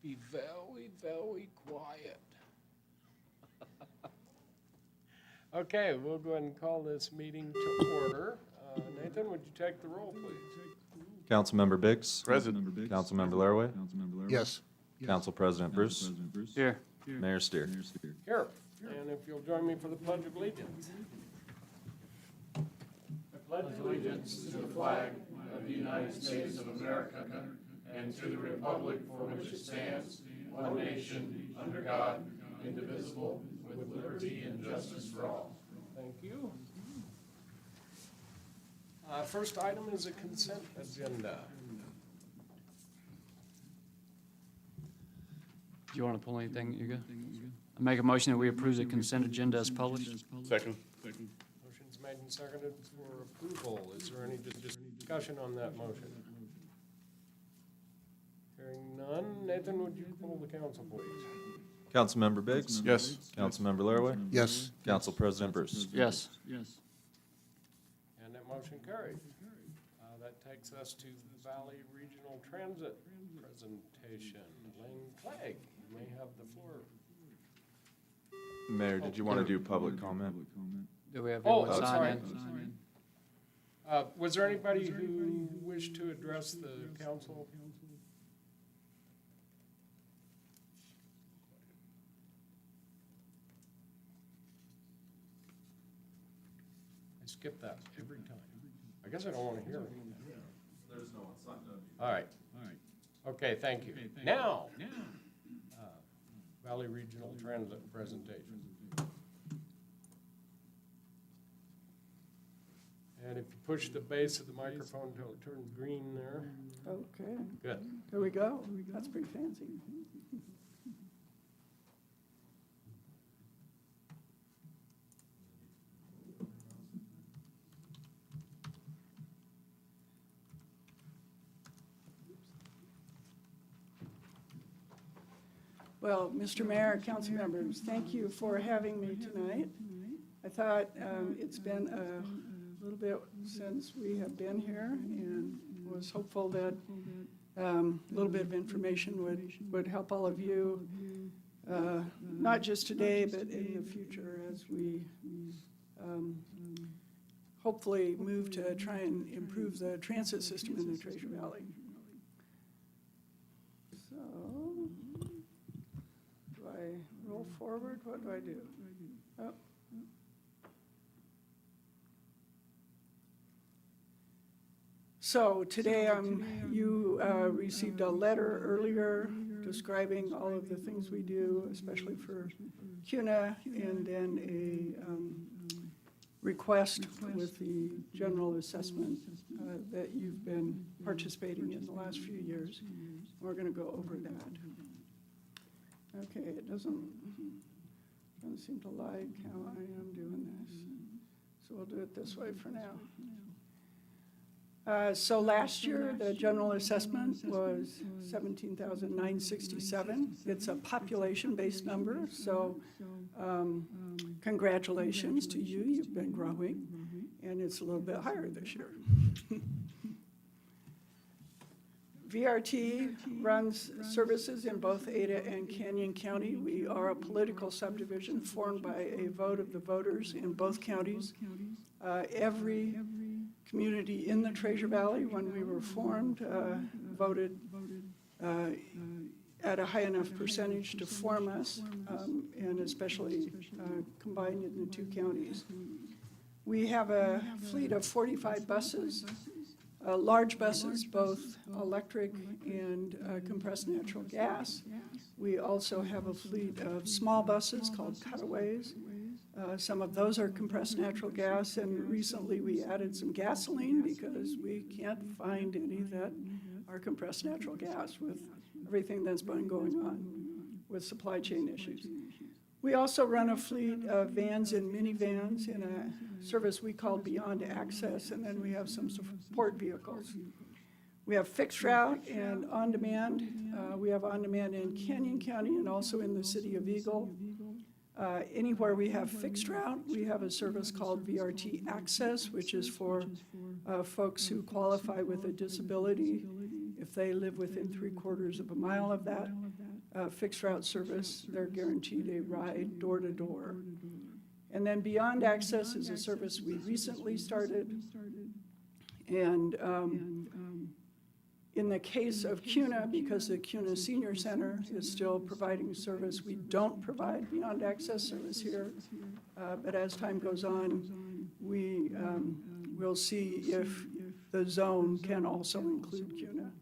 Be very, very quiet. Okay, we'll go ahead and call this meeting to order. Nathan, would you take the roll, please? Councilmember Biggs. Present. Councilmember Laraway. Yes. Council President Bruce. Here. Mayor Steer. Here, and if you'll join me for the Pledge of Allegiance. I pledge allegiance to the flag of the United States of America and to the republic for which it stands, one nation, under God, indivisible, with liberty and justice for all. Thank you. First item is a consent agenda. Do you want to pull anything, Hugo? I make a motion that we approve the consent agenda as published. Second. Motion's made and seconded for approval. Is there any discussion on that motion? Hearing none, Nathan, would you poll the council, please? Councilmember Biggs. Yes. Councilmember Laraway. Yes. Council President Bruce. Yes. And that motion carried. That takes us to the Valley Regional Transit presentation. Lane Clegg, you may have the floor. Mayor, did you want to do public comment? Do we have Oh, anyone I'm sign sorry. in? Was there anybody who wished to address the council? I skip that every time. I guess I don't want to hear it. There's no one signed up. All right. Okay, thank you. Now, Valley Regional Transit presentation. And if you push the base of the microphone until it turns green there. Okay, Good. there we go. That's pretty fancy. Well, Mr. Mayor, council members, thank you for having me tonight. I thought it's been a little bit since we have been here and was hopeful that a little bit of information would help all of you, not just today, but in the future as we hopefully move to try and improve the transit system in the Treasure Valley. So, do I roll forward? What do I do? Oh. So today you received a letter earlier describing all of the things we do, especially for CUNA, and then a request with the general assessment that you've been participating in the last few years. We're going to go over that. Okay, it doesn't seem to like how I am doing this. So we'll do it this way for now. So last year, the general assessment was $17,967. It's a population-based number, so congratulations to you. You've been growing, and it's a little bit higher this year. VRT runs services in both Ada and Canyon County. We are a political subdivision formed by a vote of the voters in both counties. Every community in the Treasure Valley, when we were formed, voted at a high enough percentage to form us, and especially combined in the two counties. We have a fleet of 45 buses, large buses, both electric and compressed natural gas. We also have a fleet of small buses called cutaways. Some of those are compressed natural gas, and recently we added some gasoline because we can't find any that are compressed natural gas with everything that's been going on with supply chain issues. We also run a fleet of vans and minivans in a service we call Beyond Access, and then we have some support vehicles. We have fixed route and on-demand. We have on-demand in Canyon County and also in the city of Eagle. Anywhere we have fixed route, we have a service called VRT Access, which is for folks who qualify with a disability If they live within 3/4 of a mile of that fixed route service, they're guaranteed a ride door to door. And then Beyond Access is a service we recently started. And in the case of CUNA, because the CUNA Senior Center is still providing service, we don't provide Beyond Access service here. But as time goes on, we will see if the zone can also include CUNA.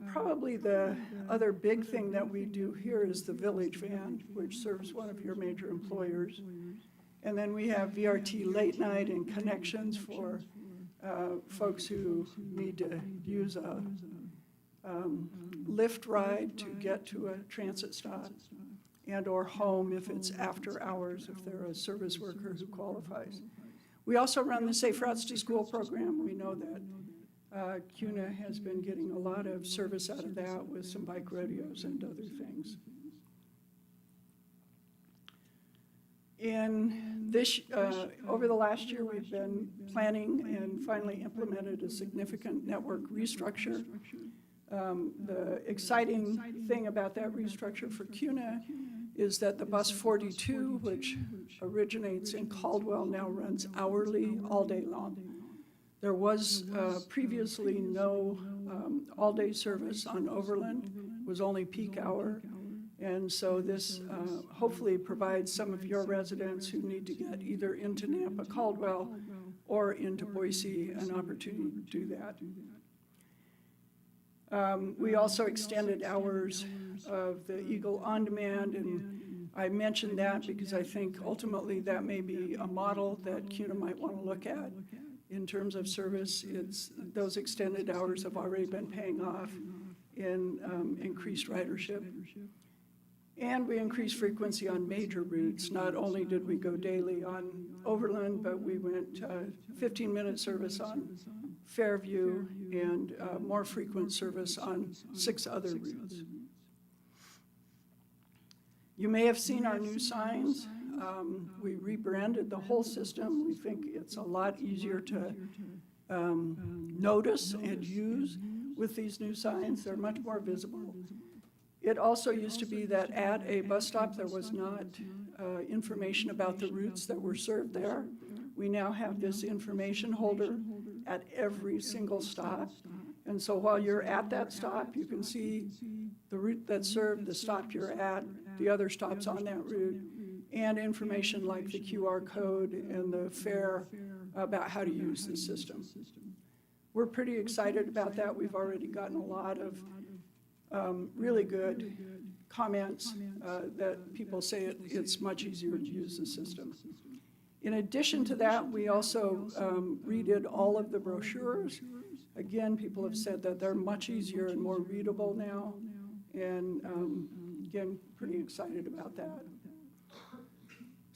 Probably the other big thing that we do here is the Village Van, which serves one of your major employers. And then we have VRT Late Night and Connections for folks who need to use a Lyft ride to get to a transit stop and or home if it's after hours, if they're a service worker who qualifies. We also run the Safe Routes to School program. We know that CUNA has been getting a lot of service out of that with some bike rodeos and other things. In this, over the last year, we've been planning and finally implemented a significant network restructure. The exciting thing about that restructure for CUNA is that the bus 42, which originates in Caldwell, now runs hourly all day long. There was previously no all-day service on Overland, was only peak hour. And so this hopefully provides some of your residents who need to get either into Nampa Caldwell or into Boise an opportunity to do that. We also extended hours of the Eagle On Demand, and I mentioned that because I think ultimately that may be a model that CUNA might want to look at. In terms of service, those extended hours have already been paying off in increased ridership. And we increased frequency on major routes. Not only did we go daily on Overland, but we went 15-minute service on Fairview and more frequent service on 6 other routes. You may have seen our new signs. We rebranded the whole system. We think it's a lot easier to notice and use with these new signs. They're much more visible. It also used to be that at a bus stop there was not information about the routes that were served there. We now have this information holder at every single stop. And so while you're at that stop, you can see the route that's served, the stop you're at, the other stops on that route, and information like the QR code and the fare about how to use the system. We're pretty excited about that. We've already gotten a lot of really good comments that people say it's much easier to use the system. In addition to that, we also redid all of the brochures. Again, people have said that they're much easier and more readable now, and again, pretty excited about that.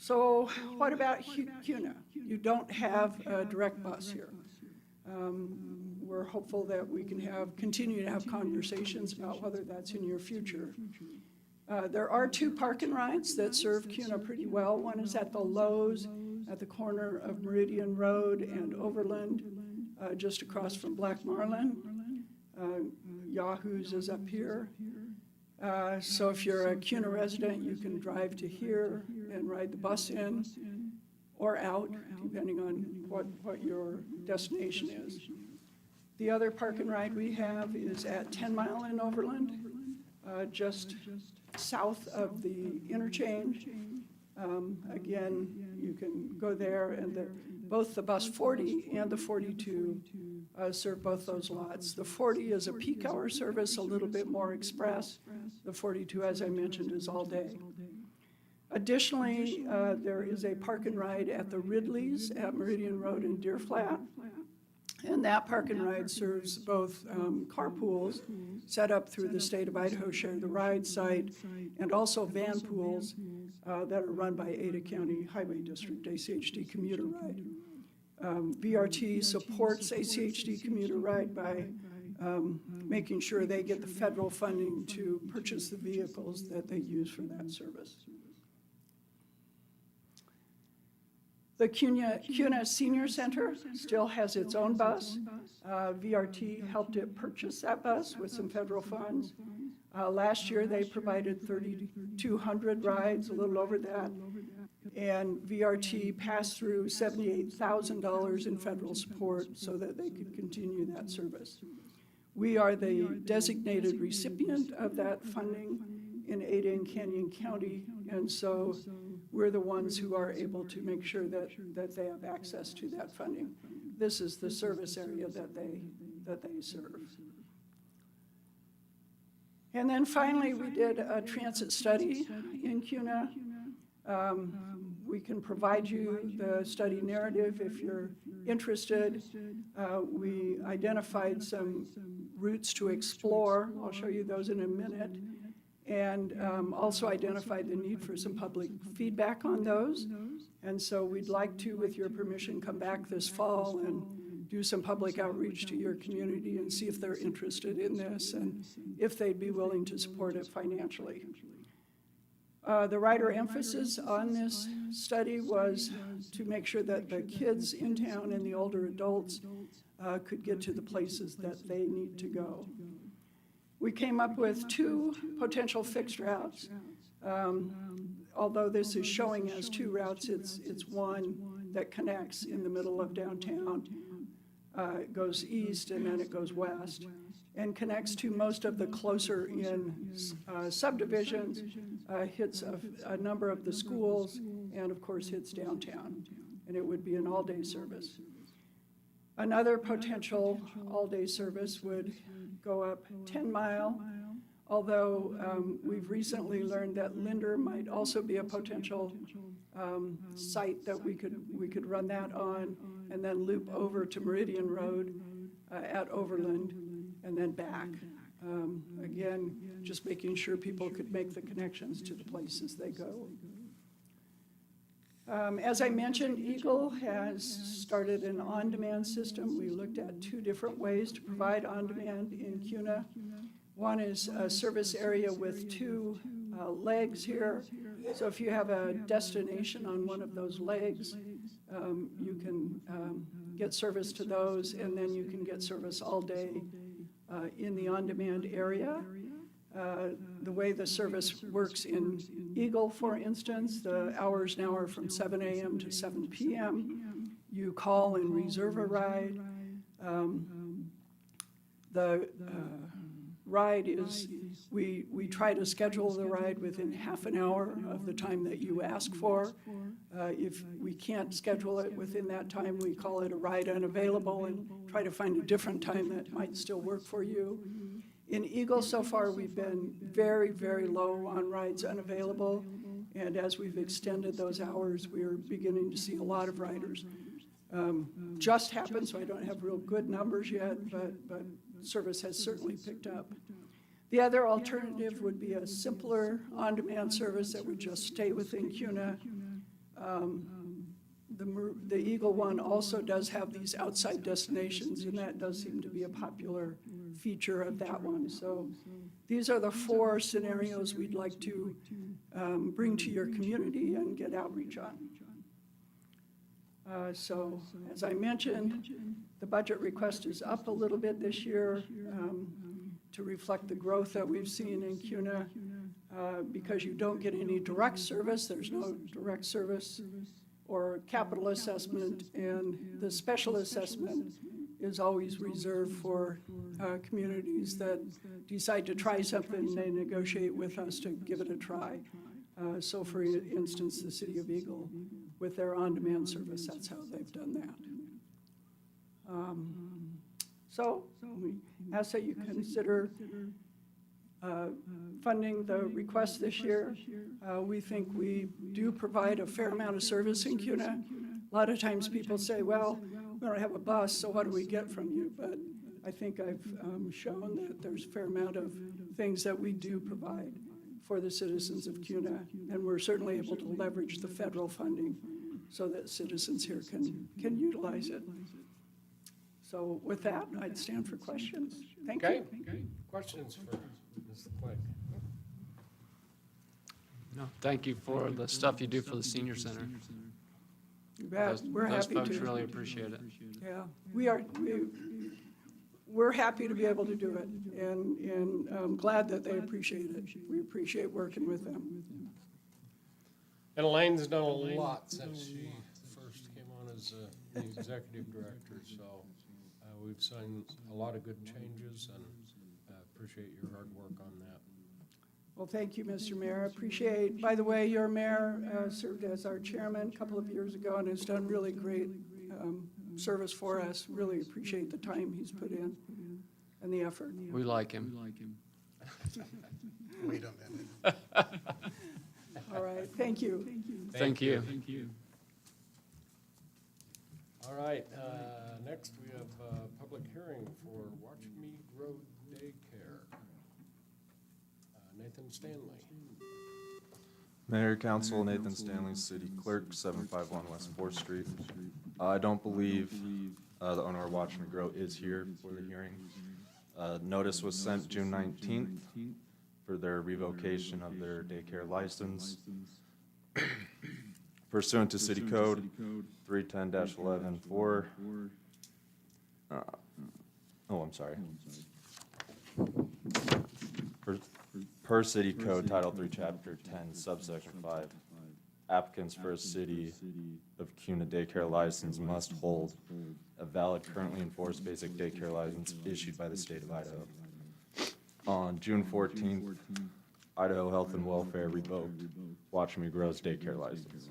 So what about CUNA? You don't have a direct bus here. We're hopeful that we can continue to have conversations about whether that's in your future. There are 2 park and rides that serve CUNA pretty well. One is at the Lowe's at the corner of Meridian Road and Overland, just across from Black Marlin. Yahoo's is up here. So if you're a CUNA resident, you can drive to here and ride the bus in or out, depending on what your destination is. The other park and ride we have is at 10 Mile in Overland, just south of the interchange. Again, you can go there, and both the bus 40 and the 42 serve both those lots. The 40 is a peak hour service, a little bit more express. The 42, as I mentioned, is all day. Additionally, there is a park and ride at the Ridley's at Meridian Road in Deer Flat. And that park and ride serves both carpools set up through the state of Idaho Share the Ride site, and also van pools that are run by Ada County Highway District, ACHD Commuter Ride. VRT supports ACHD Commuter Ride by making sure they get the federal funding to purchase the vehicles that they use for that service. The Cuna Senior Center still has its own bus. VRT helped it purchase that bus with some federal funds. Last year, they provided 3,200 rides, a little over that. And VRT passed through $78,000 in federal support so that they could continue that service. We are the designated recipient of that funding in Ada and Canyon County, and so we're the ones who are able to make sure that they have access to that funding. This is the service area that they serve. And then finally, we did a transit study in Cuna. We can provide you the study narrative if you're interested. We identified some routes to explore. I'll show you those in a minute. And also identified the need for some public feedback on those. And so we'd like to, with your permission, come back this fall and do some public outreach to your community and see if they're interested in this and if they'd be willing to support it financially. The writer emphasis on this study was to make sure that the kids in town and the older adults could get to the places that they need to go. We came up with 2 potential fixed routes. Although this is showing as 2 routes, it's one that connects in the middle of downtown. It goes east and then it goes west and connects to most of the closer in subdivisions, hits a number of the schools, and of course hits downtown. And it would be an all-day service. Another potential all-day service would go up 10 Mile, although we've recently learned that Linder might also be a potential site that we could run that on and then loop over to Meridian Road at Overland and then back. Again, just making sure people could make the connections to the places they go. As I mentioned, Eagle has started an on-demand system. We looked at 2 different ways to provide on-demand in Cuna. One is a service area with 2 legs here. So if you have a destination on one of those legs, you can get service to those, and then you can get service all day in the on-demand area. The way the service works in Eagle, for instance, the hours now are from 7 a.m. to 7 p.m. You call and reserve a ride. The ride is, we try to schedule the ride within half an hour of the time that you ask for. If we can't schedule it within that time, we call it a ride unavailable and try to find a different time that might still work for you. In Eagle, so far, we've been very, very low on rides unavailable. And as we've extended those hours, we are beginning to see a lot of riders. Just happened, so I don't have real good numbers yet, but service has certainly picked up. The other alternative would be a simpler on-demand service that would just stay within Cuna. The Eagle one also does have these outside destinations, and that does seem to be a popular feature of that one. So these are the 4 scenarios we'd like to bring to your community and get outreach on. So as I mentioned, the budget request is up a little bit this year to reflect the growth that we've seen in Cuna. Because you don't get any direct service, there's no direct service or capital assessment, and the special assessment is always reserved for communities that decide to try something, they negotiate with us to give it a try. So for instance, the City of Eagle, with their on-demand service, that's how they've done that. So we ask that you consider funding the request this year. We think we do provide a fair amount of service in Cuna. A lot of times people say, well, we don't have a bus, so what do we get from you? But I think I've shown that there's a fair amount of things that we do provide for the citizens of Cuna, and we're certainly able to leverage the federal funding so that citizens here can utilize it. So with that, I'd stand for questions. Thank you. Okay, questions for Ms. Leclerc? No, thank you for the stuff you do for the senior center. bet. We're Those happy folks to. really appreciate it. Yeah, we're happy to be able to do it, and I'm glad that they appreciate it. We appreciate working with them. And Elaine's done a lot since she first came on as the executive director, so we've seen a lot of good changes, and appreciate your hard work on that. Well, thank you, Mr. Mayor. I appreciate, by the way, your mayor served as our chairman a couple of years ago and has done really great service for us. Really appreciate the time he's put in and the effort. We like him. Wait a minute. All right, thank you. Thank you. All right, next we have a public hearing for Watch Me Grow Daycare. Nathan Stanley. Mayor, Council, Nathan Stanley, City Clerk, 751 West 4th Street. I don't believe the owner of Watch Me Grow is here for the hearing. Notice was sent June 19th for their revocation of their daycare license. Pursuant to City Code 310-11-4. I'm sorry. Per City Code Title 3, Chapter 10, Subsection 5, applicants for a City of Kuna daycare license must hold a valid, currently enforced basic daycare license issued by the state of Idaho. On June 14th, Idaho Health and Welfare revoked Watch Me Grow's daycare license.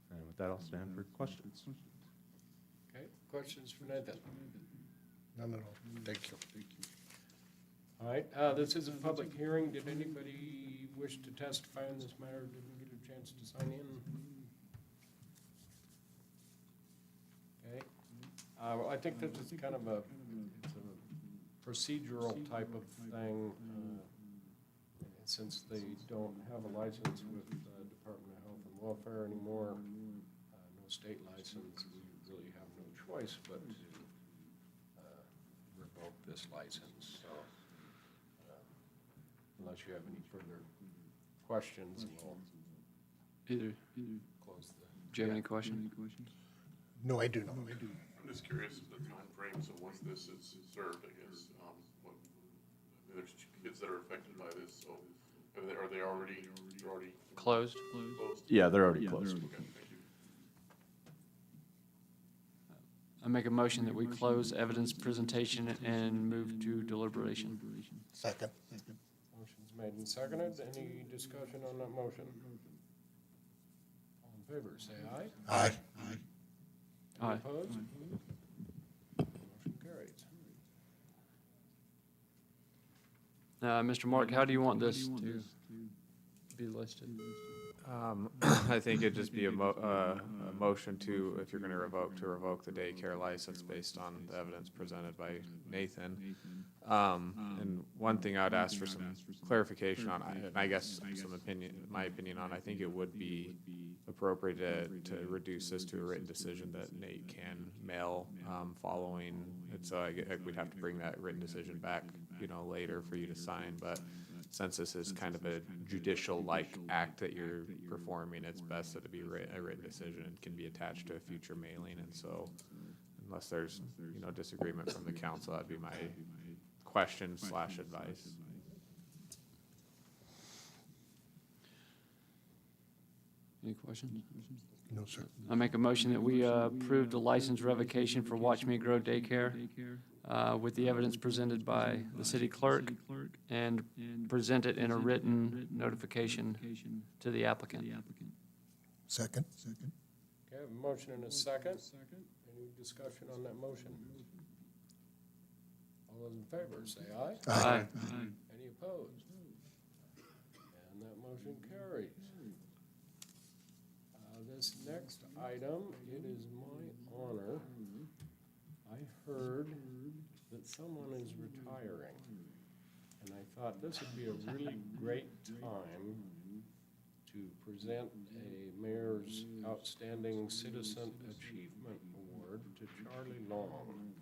And with that, I'll stand for questions. Okay, questions for Nathan? None at all. Thank you. All right, this is a public hearing. Did anybody wish to testify on this matter? Didn't get a chance to sign in? Okay. Well, I think this is kind of it's a procedural type of thing. Since they don't have a license with the Department of Health and Welfare anymore, no state license, we really have no choice but to revoke this license. So, unless you have any further questions, we'll Either. close the. Do you have any questions? No, I do not. I'm just curious of the timeframe, so once this is served, I guess, there's kids that are affected by this, so are they already, they're already Closed? closed? Yeah, they're already closed. Okay, thank you. I make a motion that we close evidence presentation and move to deliberation. Second. Motion's made and seconded. Any discussion on that motion? All in favor, say aye. Aye. Any Aye. opposed? Motion carries. Mr. Mark, how do you want this to be listed? I think it'd just be a motion to, if you're gonna revoke the daycare license based on the evidence presented by Nathan. And one thing I'd ask for some clarification on, and I guess my opinion on, I think it would be appropriate to reduce this to a written decision that Nate can mail, following, and so we'd have to bring that written decision back, later for you to sign, but since this is kind of a judicial-like act that you're performing, it's best that it be a written decision and can be attached to a future mailing, and so unless there's, disagreement from the council, that'd be my question/advice. Any questions? No, sir. I make a motion that we approve the license revocation for Watch Me Grow Daycare with the evidence presented by the city clerk and present it in a written notification to the applicant. Second. Okay, I have a motion and a second. Any discussion on that motion? All those in favor, say aye. Aye. Any opposed? And that motion carries. This next item, it is my honor. I heard that someone is retiring, and I thought this would be a really great time to present a Mayor's Outstanding Citizen Achievement Award to Charlie Long.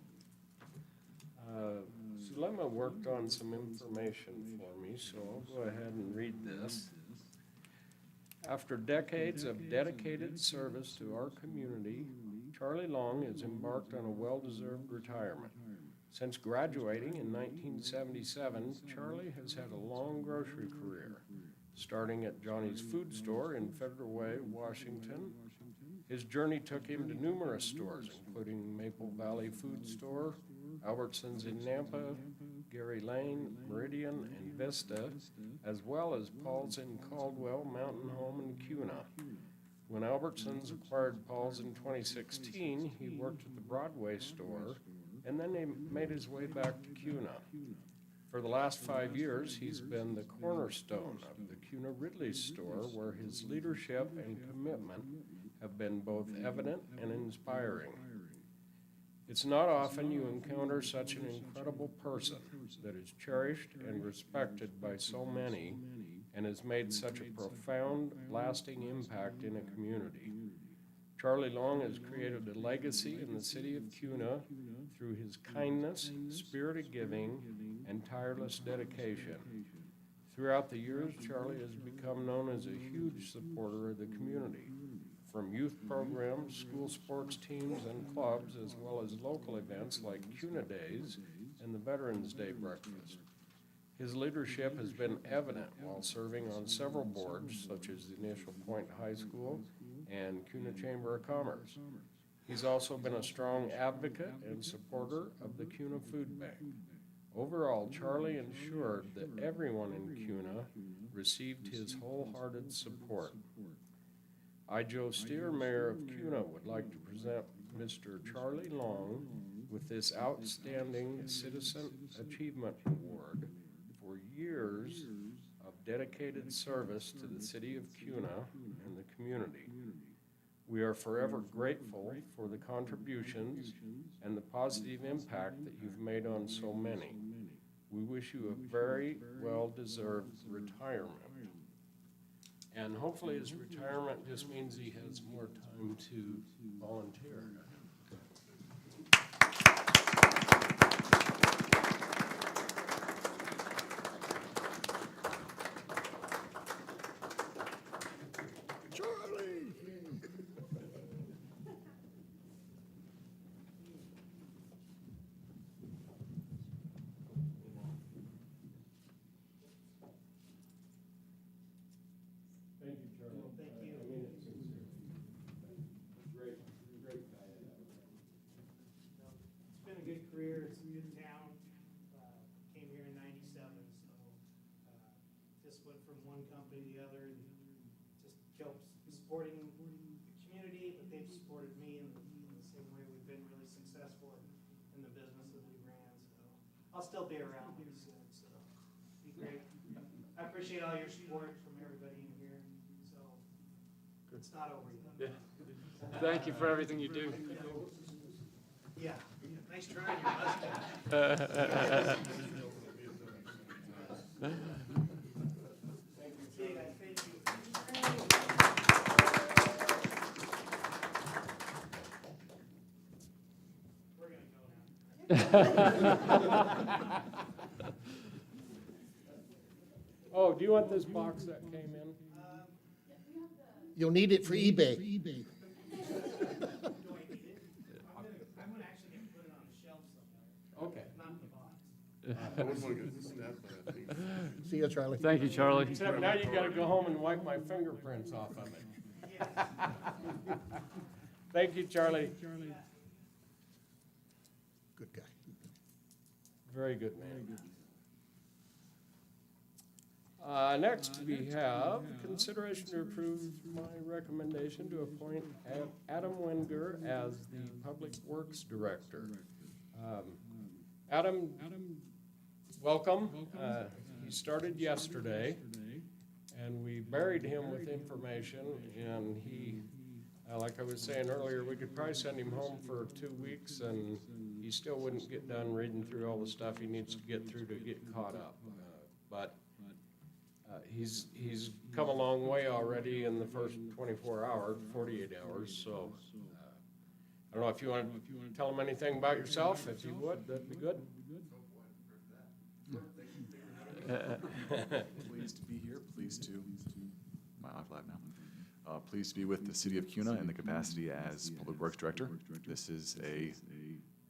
Sulema worked on some information for me, so I'll go ahead and read this. After decades of dedicated service to our community, Charlie Long has embarked on a well-deserved retirement. Since graduating in 1977, Charlie has had a long grocery career, starting at Johnny's Food Store in Federal Way, Washington. His journey took him to numerous stores, including Maple Valley Food Store, Albertsons in Nampa, Gary Lane, Meridian, and Vista, as well as Paul's in Caldwell, Mountain Home, and Cuna. When Albertsons acquired Paul's in 2016, he worked at the Broadway store, and then he made his way back to Cuna. For the last 5 years, he's been the cornerstone of the Cuna Ridley store, where his leadership and commitment have been both evident and inspiring. It's not often you encounter such an incredible person that is cherished and respected by so many and has made such a profound, lasting impact in a community. Charlie Long has created a legacy in the city of Cuna through his kindness, spirit of giving, and tireless dedication. Throughout the years, Charlie has become known as a huge supporter of the community, from youth programs, school sports teams and clubs, as well as local events like Cuna Days and the Veterans Day Breakfast. His leadership has been evident while serving on several boards, such as the Initial Point High School and Cuna Chamber of Commerce. He's also been a strong advocate and supporter of the Cuna Food Bank. Overall, Charlie ensured that everyone in Cuna received his wholehearted support. I, Joe Steer, Mayor of Cuna, would like to present Mr. Charlie Long with this Outstanding Citizen Achievement Award for years of dedicated service to the city of Cuna and the community. We are forever grateful for the contributions and the positive impact that you've made on so many. We wish you a very well-deserved retirement. And hopefully his retirement just means he has more time to volunteer. Charlie! Thank you, Charlie. Thank you. I mean it sincerely. Great guy. It's been a good career, it's a good town. Came here in '97, so just went from one company to the other and just kept supporting the community, but they've supported me in the same way. We've been really successful in the business that we ran, so I'll still be around, like I said, so be great. I appreciate all your support from everybody in here, so it's not over yet. Thank you for everything you do. Yeah, nice trying your mustache. See you guys, thank you. We're gonna go now. Oh, do you want this box that came in? You'll need it for eBay. Do I need it? I'm gonna actually get to put it on the shelf somewhere, Okay. not in the box. I wouldn't want to get stabbed by that thing. See you, Charlie. Thank you, Charlie. Except now you gotta go home and wipe my fingerprints off of it. Yeah. Thank you, Charlie. Good guy. Very good man. Next, we have consideration to approve my recommendation to appoint Adam Wenger as the Public Works Director. Adam, welcome. He started yesterday, and we buried him with information, and he, like I was saying earlier, we could probably send him home for 2 weeks, and he still wouldn't get done reading through all the stuff he needs to get through to get caught up. But he's come a long way already in the first 24 hours, 48 hours, so I don't know if you want to tell him anything about yourself. If you would, that'd be good. Pleased to be here, pleased to Am I on live now? Pleased to be with the City of Cuna in the capacity as Public Works Director. This is a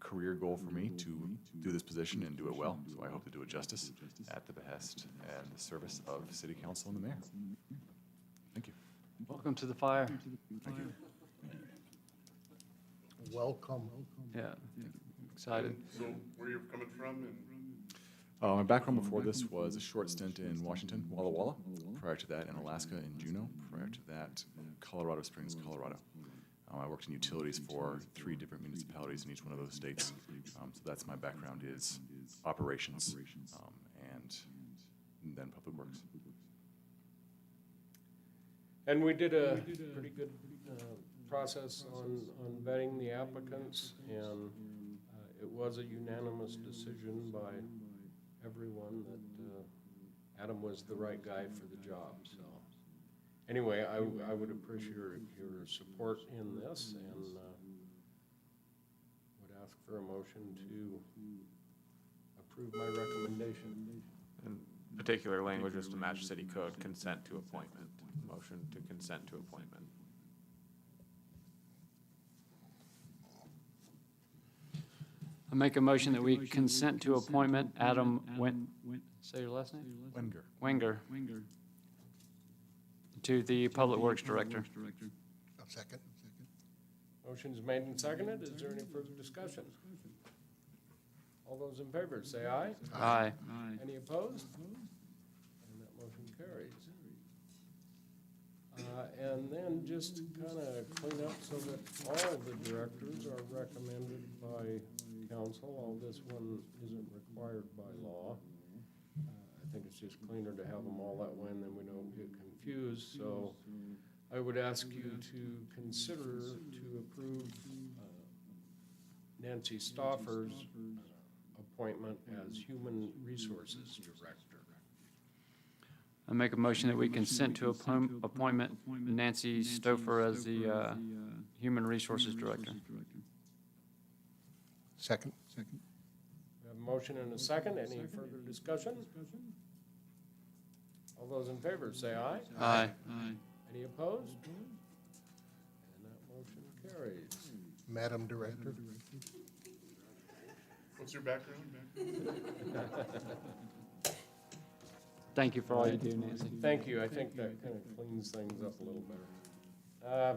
career goal for me to do this position and do it well, so I hope to do it justice at the behest and the service of City Council and the Mayor. Thank you. Welcome to the fire. Thank you. Welcome. Yeah, excited. So where you're coming from and My background before this was a short stint in Washington, Walla Walla. Prior to that, in Alaska, in Juneau. Prior to that, Colorado Springs, Colorado. I worked in utilities for 3 different municipalities in each one of those states. So that's my background is operations and then public works. And we did a pretty good process on vetting the applicants, and it was a unanimous decision by everyone that Adam was the right guy for the job, so. Anyway, I would appreciate your support in this, and would ask for a motion to approve my recommendation. And particular language is to match city code, consent to appointment. Motion to consent to appointment. I make a motion that we consent to appointment Adam say your last name? Wenger. Wenger. To the Public Works Director. A second. Motion's made and seconded. Is there any further discussion? All those in favor, say aye. Aye. Any opposed? And that motion carries. And then just to kind of clean up so that all of the directors are recommended by council. All this one isn't required by law. I think it's just cleaner to have them all that way, and then we don't get confused. So I would ask you to consider to approve Nancy Stauffer's appointment as Human Resources Director. I make a motion that we consent to appointment Nancy Stouffer as the Human Resources Director. Second. We have a motion and a second. Any further discussion? All those in favor, say aye. Aye. Any opposed? And that motion carries. Madam Director. what's your background? Thank you for all you do, Nancy. Thank you. I think that kind of cleans things up a little better.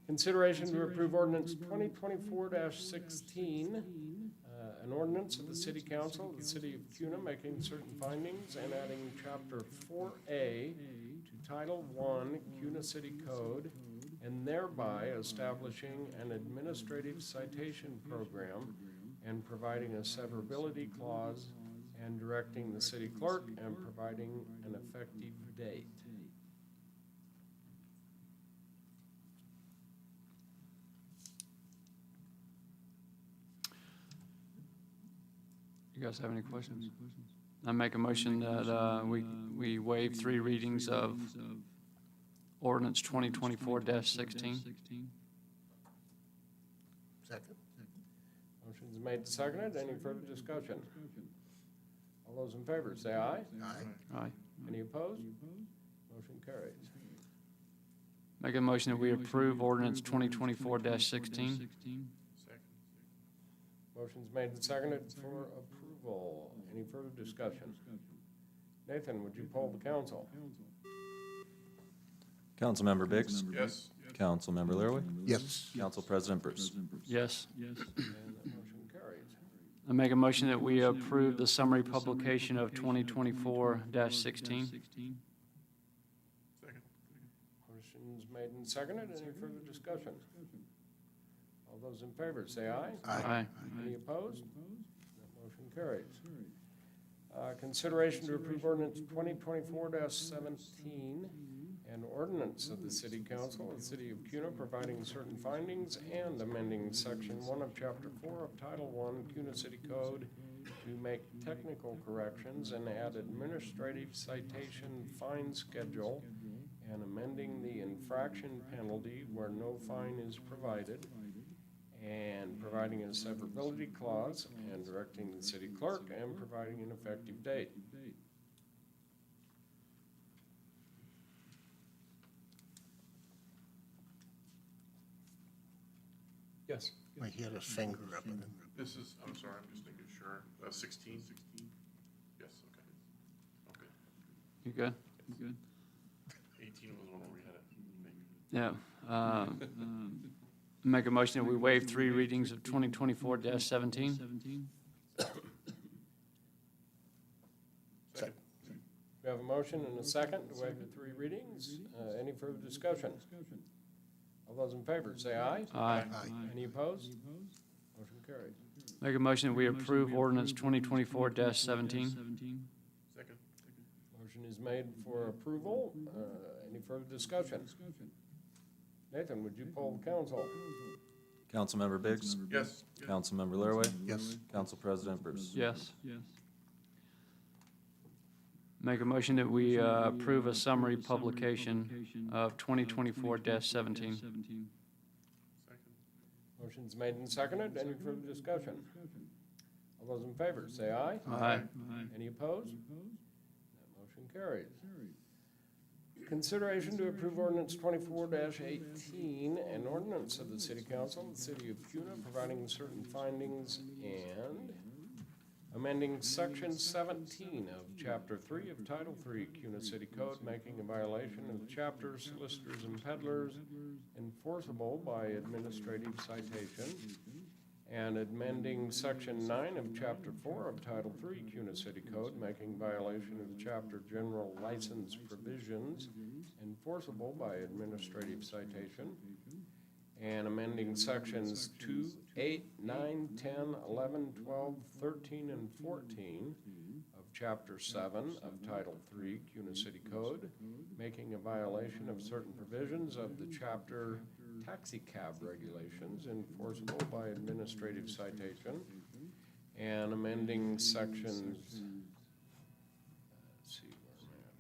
Consideration to approve ordinance 2024-16, an ordinance of the City Council of the City of Cuna making certain findings and adding Chapter 4A to Title I Cuna City Code, and thereby establishing an administrative citation program and providing a severability clause and directing the city clerk and providing an effective date. You guys have any questions? I make a motion that we waive 3 readings of ordinance 2024-16. Second. Motion's made and seconded. Any further discussion? All those in favor, say aye. Aye. Aye. Any opposed? Motion carries. Make a motion that we approve ordinance 2024-16. Second. Motion's made and seconded for approval. Any further discussion? Nathan, would you poll the council? Councilmember Biggs? Yes. Councilmember Learway? Yes. Council President Bruce? Yes. And that motion carries. I make a motion that we approve the summary publication of 2024-16. Second. Motion's made and seconded. Any further discussion? All those in favor, say aye. Aye. Any opposed? That motion carries. Consideration to approve ordinance 2024-17, an ordinance of the City Council of the City of Cuna providing certain findings and amending Section 1 of Chapter 4 of Title I Cuna City Code to make technical corrections and add administrative citation fine schedule and amending the infraction penalty where no fine is provided, and providing a severability clause, and directing the city clerk, and providing an effective date. Yes. Well, he had his finger up in it. This is, I'm sorry, I'm just making sure, 16? Yes, okay. Okay. You good? You good? 18 was the one where we had it. Yeah. Make a motion that we waive 3 readings of 2024-17. Second. We have a motion and a second to waive the 3 readings. Any further discussion? All those in favor, say aye. Aye. Aye. Any opposed? Motion carried. Make a motion that we approve ordinance 2024-17. Second. Motion is made for approval. Any further discussion? Nathan, would you poll the council? Councilmember Biggs? Yes. Councilmember Laraway? Yes. Council President Bruce? Yes. Make a motion that we approve a summary publication of 2024-17. Second. Motion's made and seconded. Any further discussion? All those in favor, say aye. Aye. Any opposed? That motion carries. Consideration to approve ordinance 24-18, an ordinance of the City Council of the City of Cuna providing certain findings and amending section 17 of chapter 3 of title 3 Cuna City Code, making a violation of the chapter solicitors and peddlers enforceable by administrative citation, and amending section 9 of chapter 4 of title 3 Cuna City Code, making violation of the chapter general license provisions enforceable by administrative citation, and amending sections 2, 8, 9, 10, 11, 12, 13, and 14 of Chapter 7 of Title 3 Cuna City Code, making a violation of certain provisions of the chapter taxi cab regulations enforceable by administrative citation, and amending sections, let's see, where am I at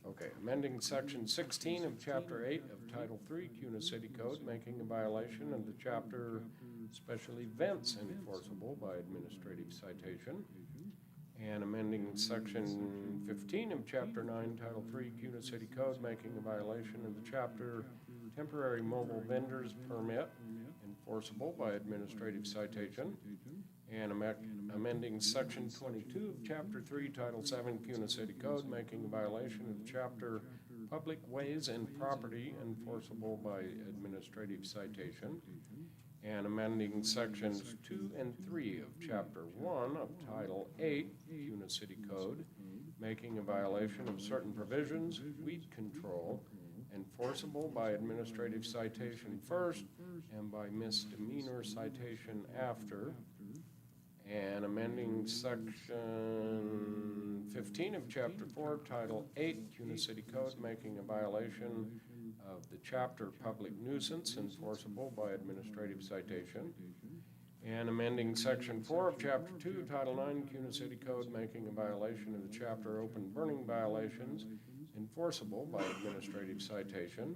here? Okay, amending section 16 of chapter 8 of title 3 Cuna City Code, making a violation of the chapter special events enforceable by administrative citation, and amending section 15 of chapter 9 title 3 Cuna City Code, making a violation of the chapter temporary mobile vendors permit enforceable by administrative citation, and amending section 22 of chapter 3 title 7 Cuna City Code, making a violation of the chapter public ways and property enforceable by administrative citation, and amending sections 2 and 3 of chapter 1 of title 8 Cuna City Code, making a violation of certain provisions, weed control, enforceable by administrative citation first and by misdemeanor citation after, and amending section 15 of chapter 4 of title 8 Cuna City Code, making a violation of the chapter public nuisance enforceable by administrative citation, and amending section 4 of chapter 2 title 9 Cuna City Code, making a violation of the chapter open burning violations enforceable by administrative citation,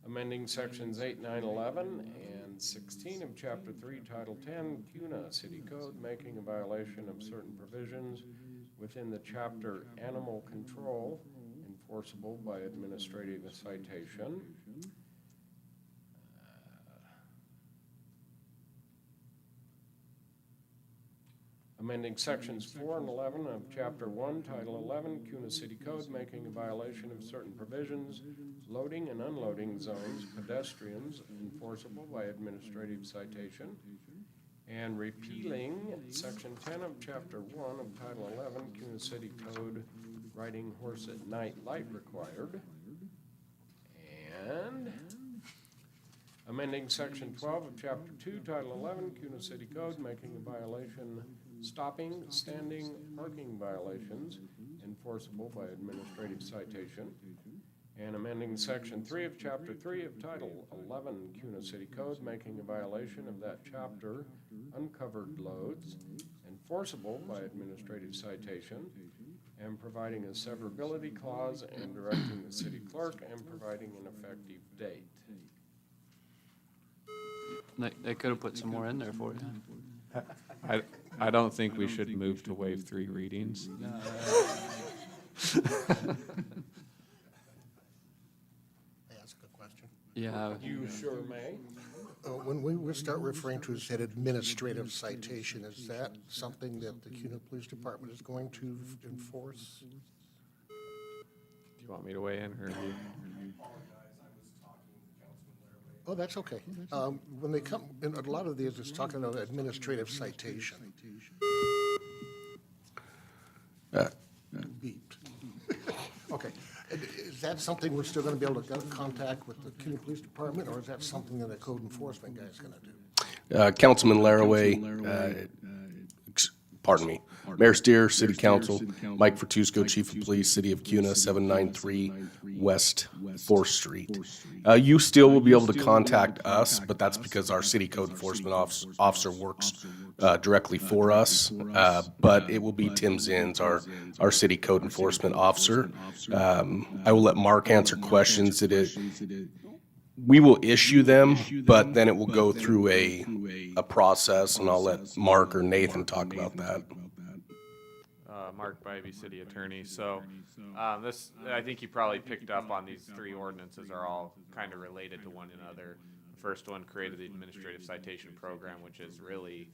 amending sections 8, 9, 11, and 16 of chapter 3 title 10 Cuna City Code, making a violation of certain provisions within the chapter animal control enforceable by administrative citation, amending sections 4 and 11 of chapter 1 title 11 Cuna City Code, making a violation of certain provisions, loading and unloading zones, pedestrians enforceable by administrative citation, and repealing section 10 of chapter 1 of title 11 Cuna City Code, riding horse at night light required, and amending section 12 of chapter 2 title 11 Cuna City Code, making a violation stopping, standing, parking violations enforceable by administrative citation, and amending section 3 of chapter 3 of title 11 Cuna City Code, making a violation of that chapter uncovered loads enforceable by administrative citation, and providing a severability clause, and directing the city clerk and providing an effective date. They could have put some more in there for you. I don't think we should move to waive 3 readings. May I ask a question? Yeah, You sure may. When we start referring to as an administrative citation, is that something that the CUNA Police Department is going to enforce? Do you want me to weigh in, or you? Oh, that's okay. When they come, in a lot of these, it's talking about administrative citation. Beeped. Okay. Is that something we're still going to be able to get contact with the CUNA Police Department, or is that something that the code enforcement guy is going to do? Councilman Laraway, pardon me, Mayor Steer, City Council, Mike Fertusco, Chief of Police, City of Cuna, 793 West 4th Street. You still will be able to contact us, but that's because our city code enforcement officer works directly for us. But it will be Tim Zins, our city code enforcement officer. I will let Mark answer questions. We will issue them, but then it will go through a process, and I'll let Mark or Nathan talk about that. Mark Bybee, City Attorney. So this, I think you probably picked up on these three ordinances are all kind of related to one another. The first one created the Administrative Citation Program, which is really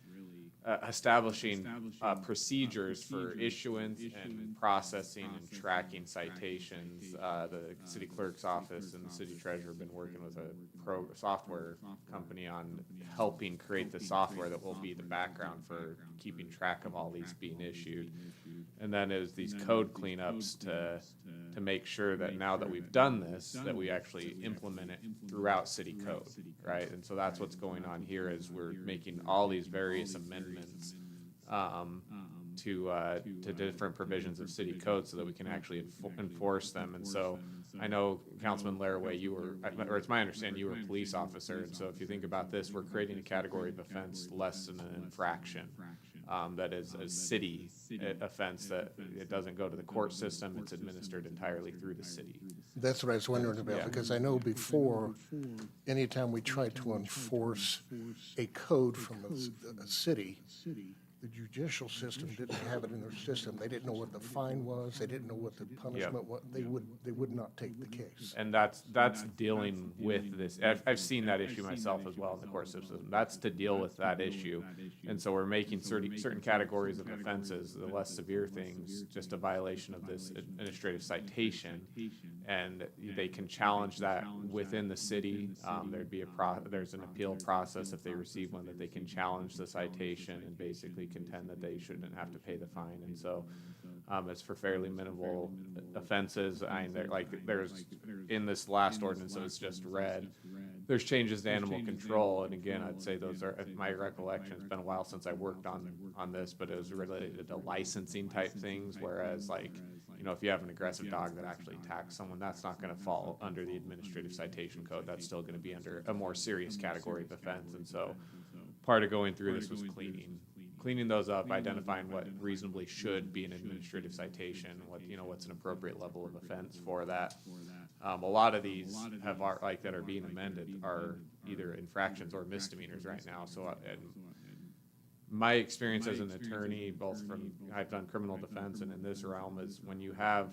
establishing procedures for issuance and processing and tracking citations. The city clerk's office and the city treasurer have been working with a software company on helping create the software that will be the background for keeping track of all these being issued. And then is these code cleanups to make sure that now that we've done this, that we actually implement it throughout city code, right? And so that's what's going on here is we're making all these various amendments to different provisions of city code so that we can actually enforce them. And so I know Councilman Laraway, or it's my understanding you were a police officer. And so if you think about this, we're creating a category of offense less than an infraction. That is a city offense that it doesn't go to the court system. It's administered entirely through the city. That's what I was wondering about, Yeah. because I know before, anytime we tried to enforce a code from a city, the judicial system didn't have it in their system. They didn't know what the fine was. They didn't know what the punishment was. They would not take the case. And that's dealing with this. I've seen that issue myself as well in the court system. That's to deal with that issue. And so we're making certain categories of offenses, the less severe things, just a violation of this administrative citation. And they can challenge that within the city. There's an appeal process if they receive one that they can challenge the citation and basically contend that they shouldn't have to pay the fine. And so it's for fairly minimal offenses. There's in this last ordinance that was just read, there's changes to animal control. And again, I'd say those are, my recollection, it's been a while since I worked on this, but it was related to licensing type things. Whereas if you have an aggressive dog that actually attacks someone, that's not going to fall under the administrative citation code. That's still going to be under a more serious category of offense. And so part of going through this was cleaning those up, identifying what reasonably should be an administrative citation, what's an appropriate level of offense for that. A lot of these that are being amended are either infractions or misdemeanors right now. So my experience as an attorney, I've done criminal defense and in this realm, is when you have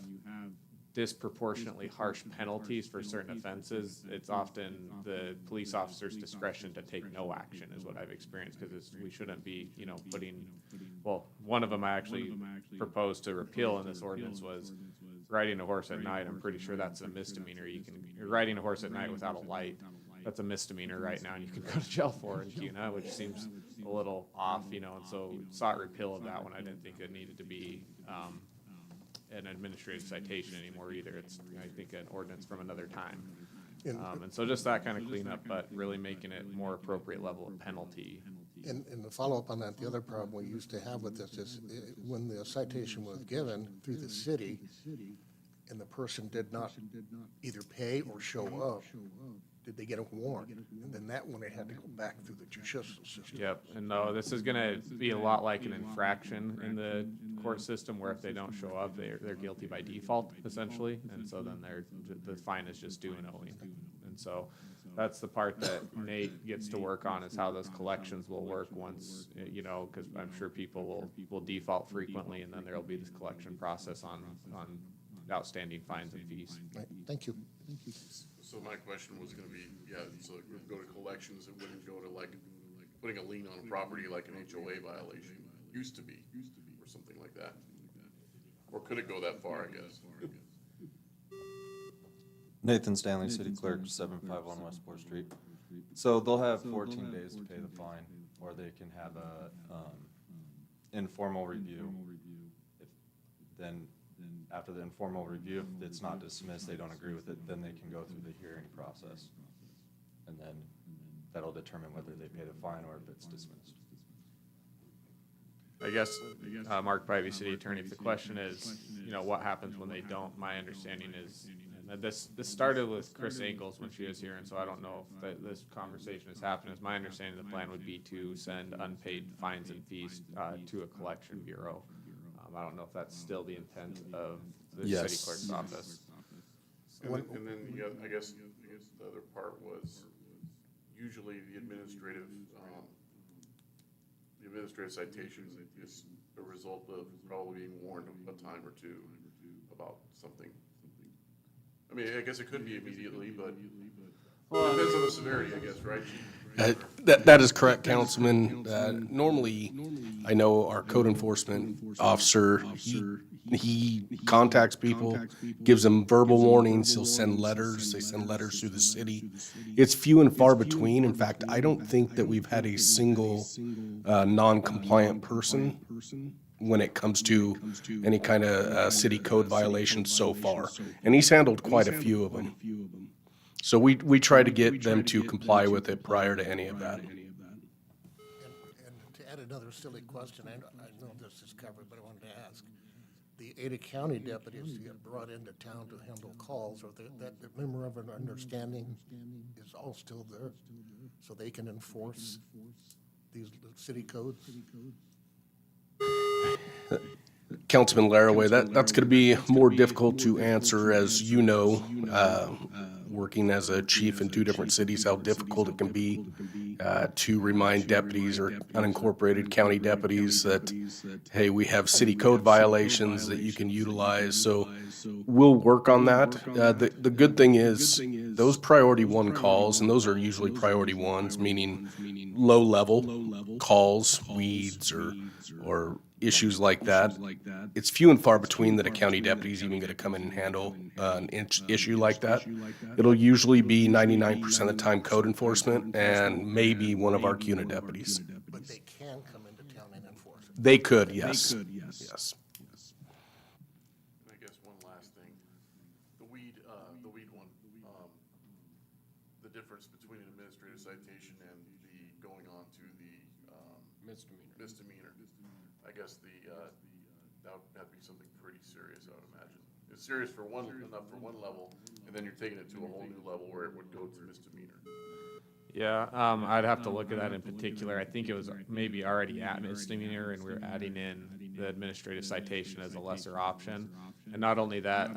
disproportionately harsh penalties for certain offenses, it's often the police officer's discretion to take no action is what I've experienced, because we shouldn't be, one of them I actually proposed to repeal in this ordinance was riding a horse at night. I'm pretty sure that's a misdemeanor. You're riding a horse at night without a light. That's a misdemeanor right now, and you can go to jail for it in CUNA, which seems a little off, and so sought repeal of that one. I didn't think it needed to be an administrative citation anymore either. It's, I think, an ordinance from another time. And so just that kind of cleanup, but really making it more appropriate level of penalty. And to follow up on that, the other problem we used to have with this is when the citation was given through the city and the person did not either pay or show up, did they get a warrant? And then that one, they had to go back through the judicial system. Yep, and no, this is gonna be a lot like an infraction in the court system, where if they don't show up, they're guilty by default, essentially, and so then the fine is just due and owing. And so that's the part that Nate gets to work on, is how those collections will work once, because I'm sure people will default frequently, and then there'll be this collection process on outstanding fines and fees. Right. Thank you. So my question was gonna be, yeah, so it would go to collections, it wouldn't go to like putting a lien on a property like an HOA violation used to be, or something like that. Or could it go that far, I guess? Nathan Stanley, City Clerk, 751 West 4th Street. So they'll have 14 days to pay the fine, or they can have a informal review. Then, after the informal review, if it's not dismissed, they don't agree with it, then they can go through the hearing process. And then that'll determine whether they pay the fine or if it's dismissed. I guess, Mark Pivy, City Attorney, if the question is, what happens when they don't, my understanding is, and this started with Chris Engels when she was here, and so I don't know if this conversation has happened. Is my understanding the plan would be to send unpaid fines and fees to a collection bureau. I don't know if that's still the intent of the Yes. city clerk's office. And then you got, I guess the other part was usually the administrative citation is a result of probably being warned a time or two about something. I mean, I guess it could be immediately, but it depends on the severity, I guess, right, Chief? That is correct, Councilman. Normally, I know our code enforcement officer, he contacts people, gives them verbal warnings, he'll send letters, they send letters through the city. It's few and far between. In fact, I don't think that we've had a single non-compliant person when it comes to any kind of city code violation so far. And he's handled quite a few of them. So we try to get them to comply with it prior to any of that. And to add another silly question, I know this is covered, but I wanted to ask. The Ada County deputies get brought into town to handle calls, or that member of an understanding is all still there, so they can enforce these city codes? Councilman Laraway, that's going to be more difficult to answer, as you know, working as a chief in two different cities, how difficult it can be to remind deputies or unincorporated county deputies that, hey, we have city code violations that you can utilize. So we'll work on that. The good thing is those priority one calls, and those are usually priority ones, meaning low-level calls, weeds, or issues like that. It's few and far between that a county deputy is even going to come in and handle an issue like that. It'll usually be 99% of the time code enforcement and maybe one of our CUNA deputies. But they can come into town and enforce it. They could, yes. Yes. And I guess one last thing, the weed one, the difference between an administrative citation and the going on to the misdemeanor. I guess that would have to be something pretty serious, I would imagine. It's serious for enough for one level, and then you're taking it to a whole new level where it would go to misdemeanor. Yeah, I'd have to look at that in particular. I think it was maybe already at misdemeanor, and we're adding in the administrative citation as a lesser option. And not only that,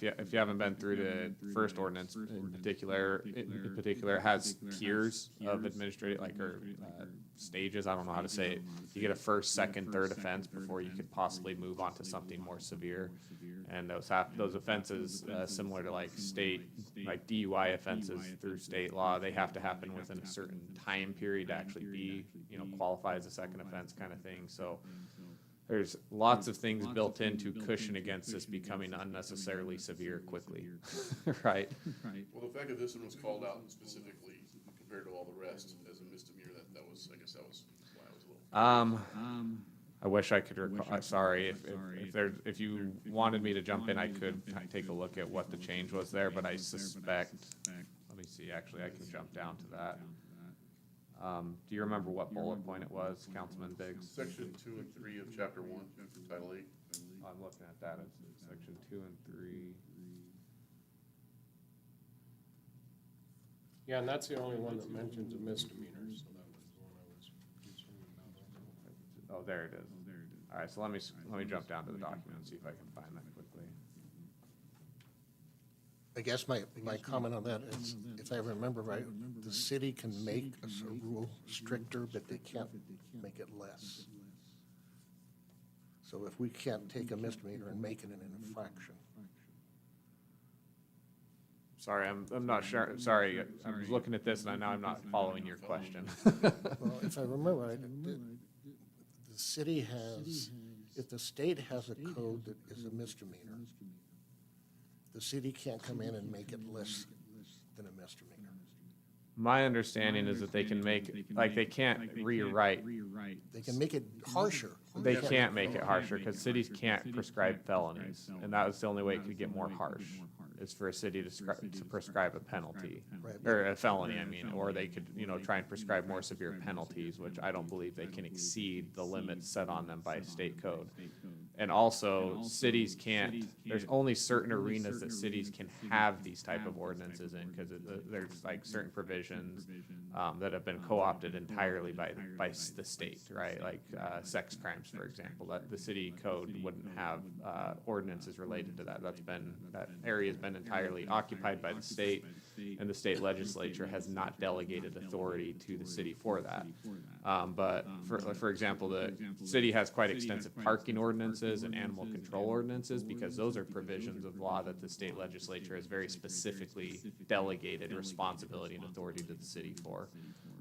if you haven't been through the first ordinance in particular, it has tiers of administrative, stages. I don't know how to say it. You get a first, second, third offense before you could possibly move on to something more severe. And those offenses, similar to like DUI offenses through state law, they have to happen within a certain time period to actually be, qualify as a second offense kind of thing. So there's lots of things built in to cushion against this becoming unnecessarily severe quickly, right? Well, the fact that this one was called out specifically compared to all the rest as a misdemeanor, I guess that was why I was a little. I wish I could recall, sorry, if you wanted me to jump in, I could take a look at what the change was there, but I suspect, let me see, actually, I can jump down to that. Do you remember what bullet point it was, Councilman Biggs? Section 2 and 3 of Chapter 1, Title 8. I'm looking at that, it's section 2 and 3. Yeah, and that's the only one that mentions a misdemeanor, so that was the one I was concerned about. Oh, there it is. All right, so let me jump down to the document and see if I can find that quickly. I guess my comment on that is, if I remember right, the city can make a rule stricter, but they can't make it less. So if we can't take a misdemeanor and make it an infraction, Sorry, I'm not sure, sorry, I'm looking at this and now I'm not following your question. Well, if I remember right, the city has, if the state has a code that is a misdemeanor, the city can't come in and make it less than a misdemeanor. My understanding is that they can make, like, they can't rewrite, They can make it harsher. they can't make it harsher, because cities can't prescribe felonies, and that was the only way it could get more harsh, is for a city to prescribe a penalty, Right. or a felony, I mean, or they could, try and prescribe more severe penalties, which I don't believe they can exceed the limits set on them by state code. And also, cities can't, there's only certain arenas that cities can have these type of ordinances in, because there's like certain provisions that have been co-opted entirely by the state, right? Like sex crimes, for example, that the city code wouldn't have ordinances related to that. That area has been entirely occupied by the state, and the state legislature has not delegated authority to the city for that. But for example, the city has quite extensive parking ordinances and animal control ordinances, because those are provisions of law that the state legislature has very specifically delegated responsibility and authority to the city for.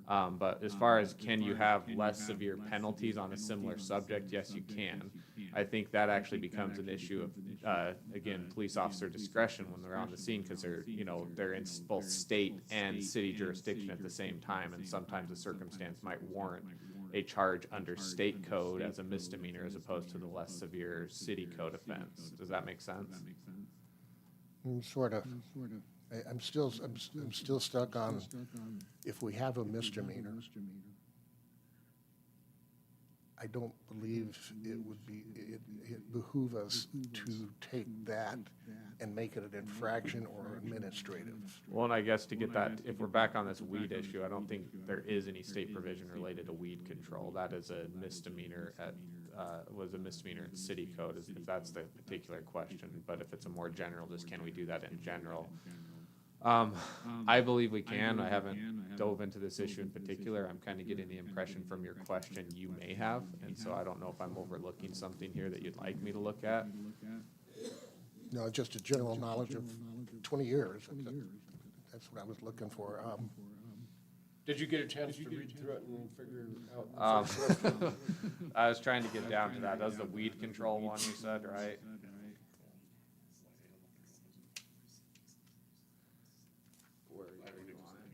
But as far as can you have less severe penalties on a similar subject, yes, you can. I think that actually becomes an issue of, again, police officer discretion when they're on the scene, because they're in both state and city jurisdiction at the same time, and sometimes the circumstance might warrant a charge under state code as a misdemeanor as opposed to the less severe city code offense. Does that make sense? Sort of. I'm still stuck on, if we have a misdemeanor, I don't believe it would be, it behoove us to take that and make it an infraction or administrative. Well, and I guess to get that, if we're back on this weed issue, I don't think there is any state provision related to weed control. That is a misdemeanor was a misdemeanor in city code, if that's the particular question. But if it's a more general, just can we do that in general? I believe we can. I haven't dove into this issue in particular. I'm kind of getting the impression from your question you may have, and so I don't know if I'm overlooking something here that you'd like me to look at. No, just a general knowledge of 20 years. That's what I was looking for. Did you get a chance to read through it and figure out? I was trying to get down to that. That was the weed control one you said, right?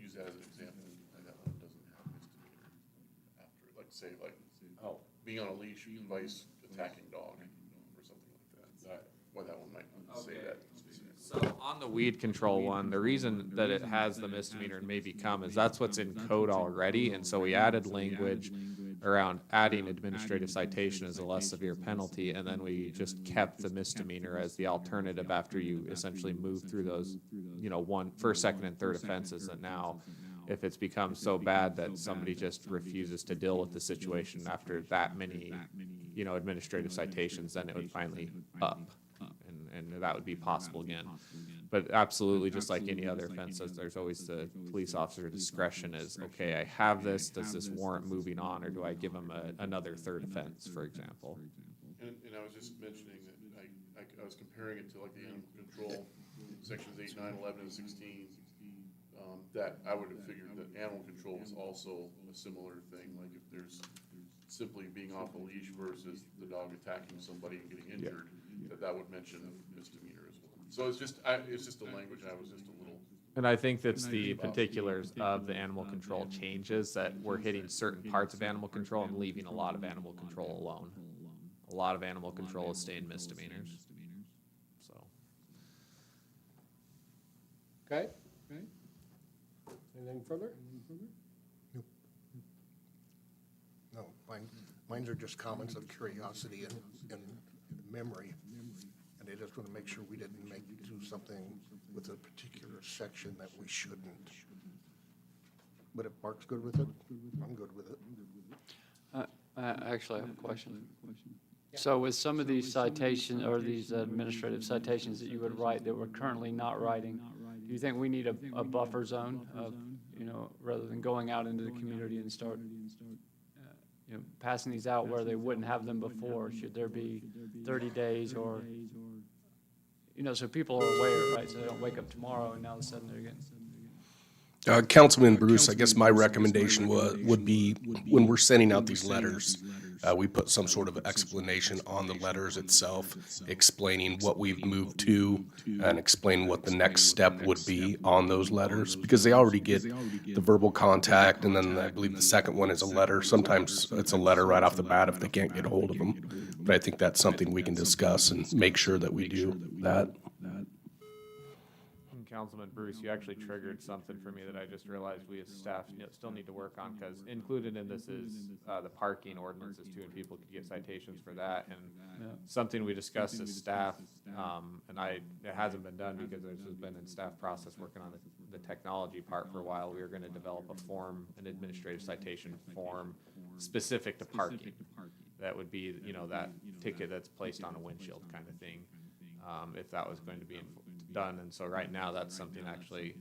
Use that as an example, and that one doesn't have misdemeanor after, like say, Oh, being on a leash, advice, attacking dog, or something like that. Why that one might say that specifically. So on the weed control one, the reason that it has the misdemeanor and may become is that's what's in code already, and so we added language around adding administrative citation as a less severe penalty, and then we just kept the misdemeanor as the alternative after you essentially move through those, first, second, and third offenses. And now, if it's become so bad that somebody just refuses to deal with the situation after that many, administrative citations, then it would finally up, and that would be possible again. But absolutely, just like any other offense, there's always the police officer discretion is, okay, I have this, does this warrant moving on, or do I give them another third offense, for example? And I was just mentioning that I was comparing it to like the animal control, sections 8, 9, 11, and 16, that I would have figured that animal control was also a similar thing, like if there's simply being off a leash versus the dog attacking somebody and getting injured, that would mention misdemeanor as well. So it's just the language, I was just a little. And I think that's the particulars of the animal control changes, that we're hitting certain parts of animal control and leaving a lot of animal control alone. A lot of animal control is staying misdemeanors, so. okay. Anything further? No, mine are just comments of curiosity and memory. And I just want to make sure we didn't do something with a particular section that we shouldn't. But if Mark's good with it, I'm good with it. I actually have a question. So with some of these citations, or these administrative citations that you would write that we're currently not writing, do you think we need a buffer zone of, rather than going out into the community and start, passing these out where they wouldn't have them before? Should there be 30 days or, you know, so people are aware, right? So they don't wake up tomorrow and now all of a sudden they're getting. Councilman Bruce, I guess my recommendation would be, when we're sending out these letters, we put some sort of explanation on the letters itself, explaining what we've moved to, and explain what the next step would be on those letters, because they already get the verbal contact, and then I believe the second one is a letter. Sometimes it's a letter right off the bat if they can't get a hold of them. But I think that's something we can discuss and make sure that we do that. Councilman Bruce, you actually triggered something for me that I just realized we as staff still need to work on, because included in this is the parking ordinances too, and people could get citations for that. And something we discussed as staff, and it hasn't been done because this has been in staff process working on the technology part for a while. We were going to develop a form, an administrative citation form specific to parking. That would be, that ticket that's placed on a windshield kind of thing. If that was going to be done. And so right now, that's something actually,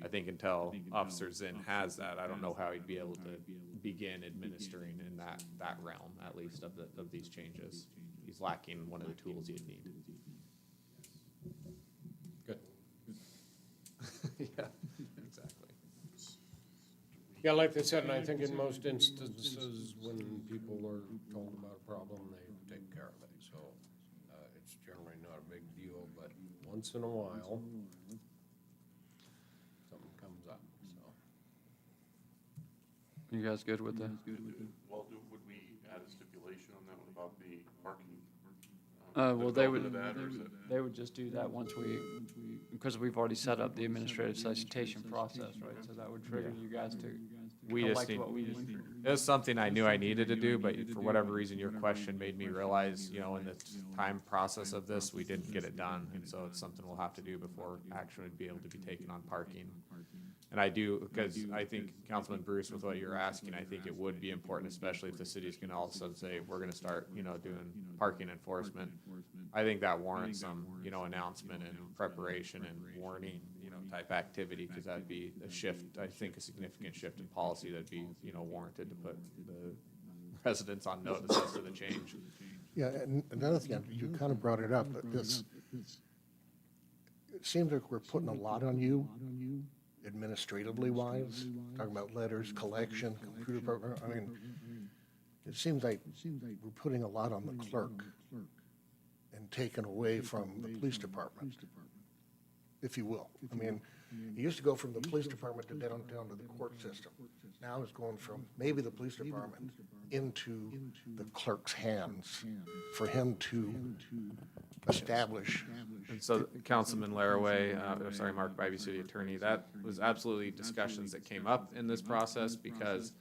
I think until Officer Zinn has that, I don't know how he'd be able to begin administering in that realm, at least of these changes. He's lacking one of the tools he'd need. Good. Yeah, exactly. Yeah, like they said, and I think in most instances, when people are told about a problem, they take care of it. So it's generally not a big deal, but once in a while, something comes up, so. You guys good with that? Well, would we add a stipulation on that one about the parking? Well, they would just do that once because we've already set up the administrative citation process, right? So that would trigger you guys to We just need, it was something I knew I needed to do, but for whatever reason, your question made me realize, in the time process of this, we didn't get it done. And so it's something we'll have to do before action would be able to be taken on parking. And I do, because I think Councilman Bruce, with what you're asking, I think it would be important, especially if the city's gonna all of a sudden say, we're gonna start, doing parking enforcement. I think that warrants some, announcement and preparation and warning, type activity, because that'd be a shift, I think a significant shift in policy that'd be, warranted to put the residents on notice as to the change. Yeah, and another thing, you kind of brought it up, but it seems like we're putting a lot on you, administratively wise, talking about letters, collection, computer program. I mean, it seems like we're putting a lot on the clerk and taking away from the police department, if you will. I mean, it used to go from the police department to down to the court system. Now it's going from maybe the police department into the clerk's hands for him to establish. And so Councilman Laraway, Mark Bybee, City Attorney, that was absolutely discussions that came up in this process, because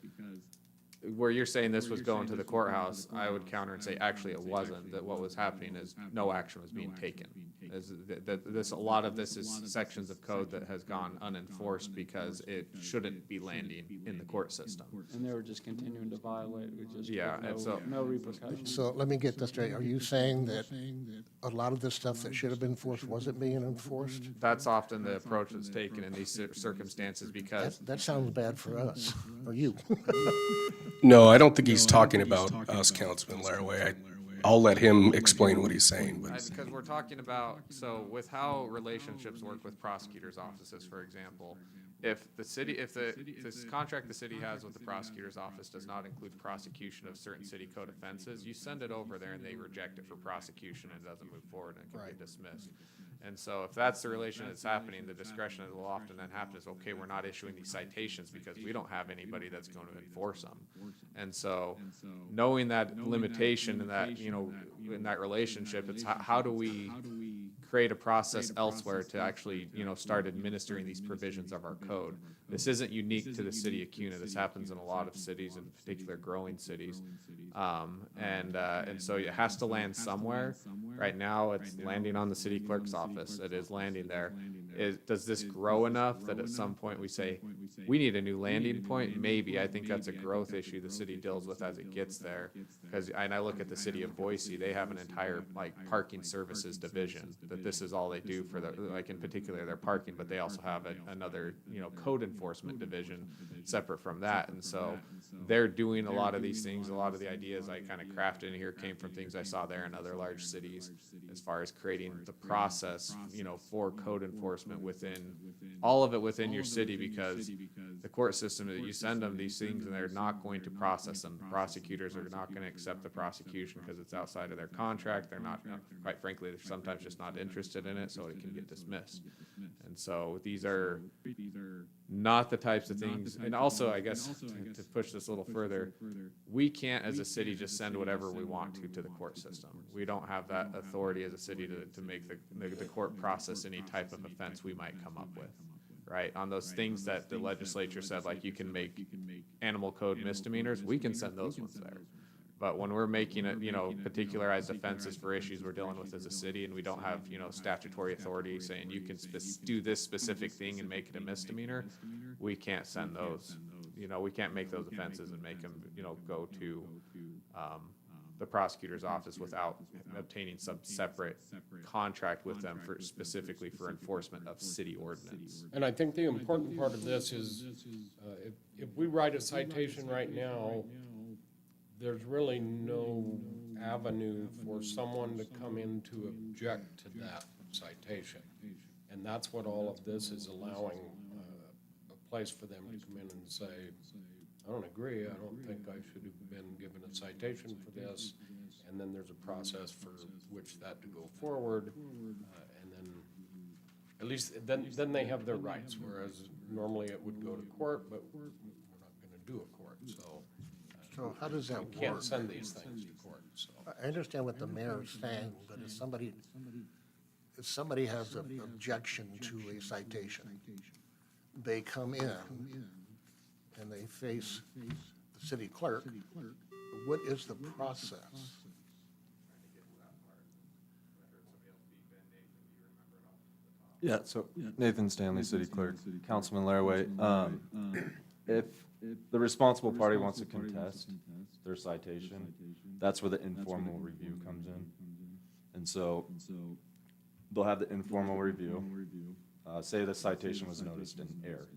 where you're saying this was going to the courthouse, I would counter and say, actually, it wasn't. That what was happening is no action was being taken. A lot of this is sections of code that has gone unenforced because it shouldn't be landing in the court system. And they were just continuing to violate, we just, Yeah, and so- no repercussions. So let me get this straight. Are you saying that a lot of this stuff that should have been enforced wasn't being enforced? That's often the approach that's taken in these circumstances, because That sounds bad for us, or you. No, I don't think he's talking about us, Councilman Laraway. I'll let him explain what he's saying, but because we're talking about, so with how relationships work with prosecutors' offices, for example, if this contract the city has with the prosecutor's office does not include prosecution of certain city code offenses, you send it over there and they reject it for prosecution and it doesn't move forward and it can be dismissed. And so if that's the relation that's happening, the discretion that will often then happen is, okay, we're not issuing these citations because we don't have anybody that's going to enforce them. And so knowing that limitation and that, in that relationship, it's how do we create a process elsewhere to actually, start administering these provisions of our code. This isn't unique to the city of Kuna. This happens in a lot of cities, in particular growing cities. And so it has to land somewhere. Right now, it's landing on the city clerk's office. It is landing there. Does this grow enough that at some point we say, we need a new landing point, maybe. I think that's a growth issue the city deals with as it gets there. Because, and I look at the city of Boise, they have an entire, like, parking services division, that this is all they do for the, like, in particular, their parking, but they also have another, you know, code enforcement division separate from that. And so they're doing a lot of these things. A lot of the ideas I kind of crafted in here came from things I saw there in other large cities, as far as creating the process, you know, for code enforcement within, all of it within your city, because the court system, that you send them these things and they're not going to process them. The prosecutors are not going to accept the prosecution because it's outside of their contract. They're not, quite frankly, they're sometimes just not interested in it, so it can get dismissed. And so these are not the types of things, and also, I guess, to push this a little further, we can't as a city just send whatever we want to the court system. We don't have that authority as a city to make the court process any type of offense we might come up with, right? On those things that the legislature said, like you can make animal code misdemeanors, we can send those ones there. But when we're making it, you know, particularized offenses for issues we're dealing with as a city, and we don't have, you know, statutory authority saying you can do this specific thing and make it a misdemeanor, we can't send those. You know, we can't make those offenses and make them, you know, go to the prosecutor's office without obtaining some separate contract with them for specifically for enforcement of city ordinance. And I think the important part of this is, if we write a citation right now, there's really no avenue for someone to come in to object to that citation. And that's what all of this is allowing, a place for them to come in and say, I don't agree, I don't think I should have been given a citation for this. And then there's a process for which that to go forward, and then, at least, then they have their rights, whereas normally it would go to court, but we're not gonna do a court, so. So how does that We work? can't send these things to court, so. I understand what the mayor's saying, but if somebody has an objection to a citation, they come in and they face the city clerk, what is the process? Yeah, so Nathan Stanley, City Clerk, Councilman Laraway. If the responsible party wants to contest their citation, that's where the informal review comes in. And so they'll have the informal review. Say the citation was noticed in error,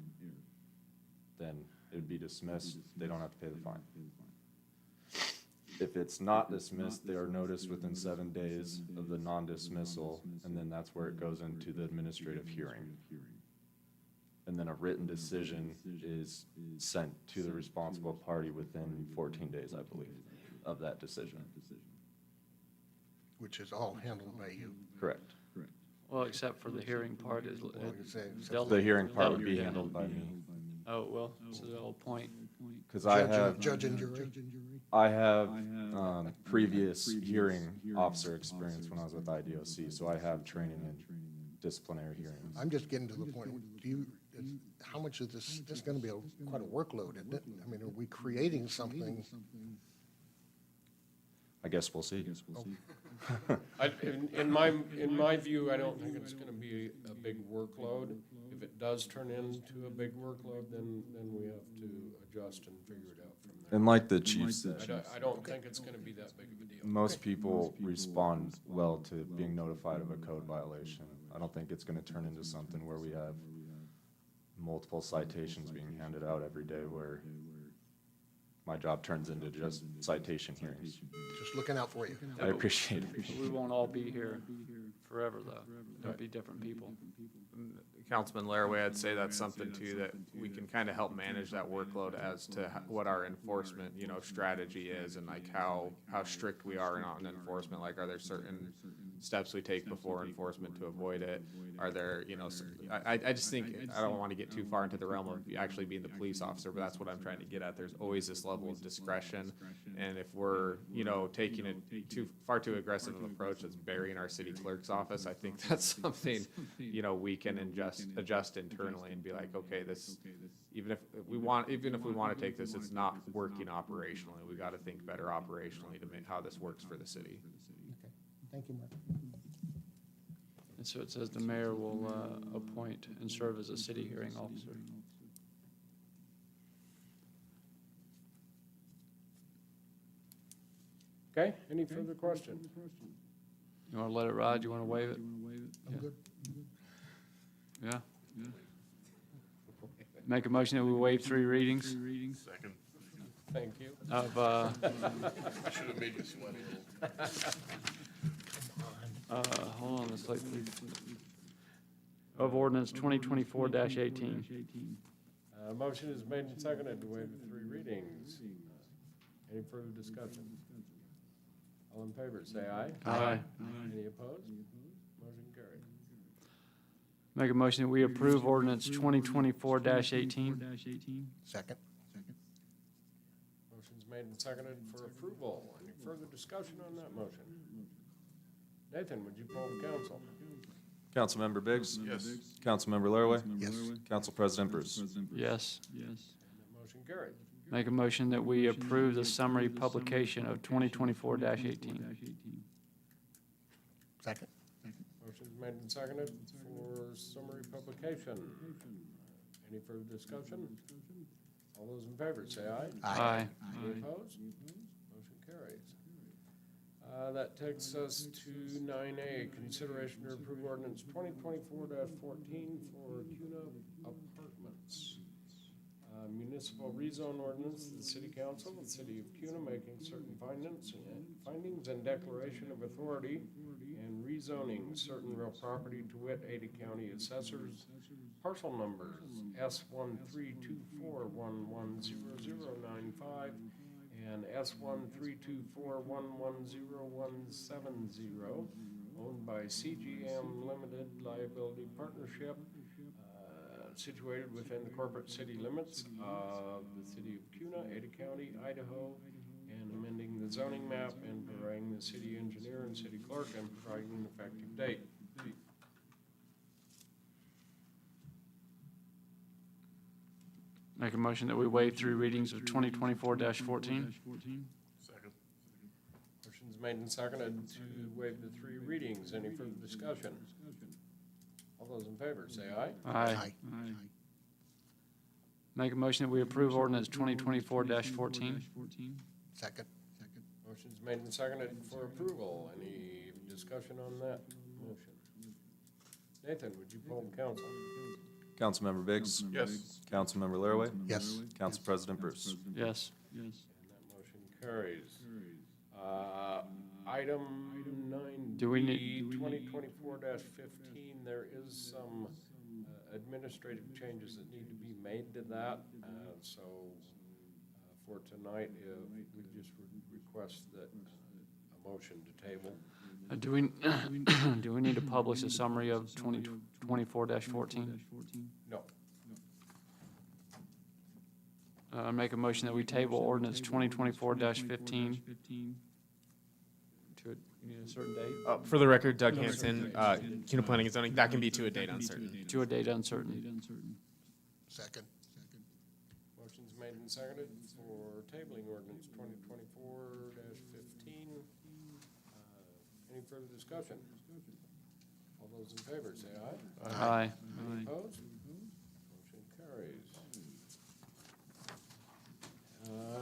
then it would be dismissed. They don't have to pay the fine. If it's not dismissed, they are noticed within 7 days of the non-dismissal, and then that's where it goes into the administrative hearing. And then a written decision is sent to the responsible party within 14 days, I believe, of that decision. Which is all handled by you. Correct. Well, except for the hearing part is. Well, you say, except dealt- The hearing part would be handled by me, Oh, well, that's the whole point. because I have, Judge and jury? I have previous hearing officer experience when I was with IDOC, so I have training in disciplinary hearings. I'm just getting to the point, how much is this is gonna be quite a workload, isn't it? I mean, are we creating something? I guess we'll see. In my view, I don't think it's gonna be a big workload. If it does turn into a big workload, then we have to adjust and figure it out from there. And like the chief said, I don't think it's gonna be that big of a deal. most people respond well to being notified of a code violation. I don't think it's gonna turn into something where we have multiple citations being handed out every day where my job turns into just citation hearings. Just looking out for you. I appreciate it. We won't all be here forever, though. There'll be different people. Councilman Laraway, I'd say that's something too, that we can kind of help manage that workload as to what our enforcement, you know, strategy is, and like how strict we are on enforcement. Like, are there certain steps we take before enforcement to avoid it? Are there, you know, I just think, I don't want to get too far into the realm of actually being the police officer, but that's what I'm trying to get at. There's always this level of discretion, and if we're, you know, taking it far too aggressive an approach that's burying our city clerk's office, I think that's something, you know, we can adjust internally and be like, okay, this, even if we want to take this, it's not working operationally. We got to think better operationally to make how this works for the city. Okay. Thank you, Mark. And so it says the mayor will appoint and serve as a city hearing officer. Okay, any further questions? You want to let it ride? You want to waive it? I'm good. Yeah? Make a motion that we waive 3 readings Second. Thank you. of, Should have made you sweat a little. hold on, let's like, of ordinance 2024-18. Motion is made and seconded to waive the 3 readings. Any further discussion? All in favor, say aye. Aye. Any opposed? Motion carried. Make a motion that we approve ordinance 2024-18. Second? Motion's made and seconded for approval. Any further discussion on that motion? Nathan, would you poll the council? Councilmember Biggs? Yes. Councilmember Laraway? Yes. Council President Bruce? Yes. And that motion carried. Make a motion that we approve the summary publication of 2024-18. Second? Motion's made and seconded for summary publication. Any further discussion? All those in favor, say aye. Aye. Any opposed? Motion carries. That takes us to 9A, consideration to approve ordinance 2024-14 for CUNA Apartments. Municipal rezone ordinance, the city council, the city of CUNA making certain findings and declaration of authority and rezoning certain real property to wit Ada County assessors, parcel numbers S13241100095 and S13241101170, owned by CGM Limited Liability Partnership, situated within the corporate city limits of the city of CUNA, Ada County, Idaho, and amending the zoning map and providing the city engineer and city clerk and providing an effective date. Make a motion that we waive 3 readings of 2024-14. Second. Motion's made and seconded to waive the 3 readings. Any further discussion? All those in favor, say aye. Aye. Make a motion that we approve ordinance 2024-14. Second? Motion's made and seconded for approval. Any discussion on that motion? Nathan, would you poll the council? Councilmember Biggs? Yes. Councilmember Laraway? Yes. Council President Bruce? Yes. And that motion carries. Item 9B, Do we need- 2024-15, there is some administrative changes that need to be made to that. So for tonight, we just would request that a motion to table. Do we need to publish a summary of 2024-14? No. Make a motion that we table ordinance 2024-15 to, you need a certain date? For the record, Doug Hanson, CUNA Planning and Zoning, that can be to a date uncertain. To a date uncertain. Second? Motion's made and seconded for tabling ordinance 2024-15. Any further discussion? All those in favor, say aye. Aye. Any opposed? Motion carries.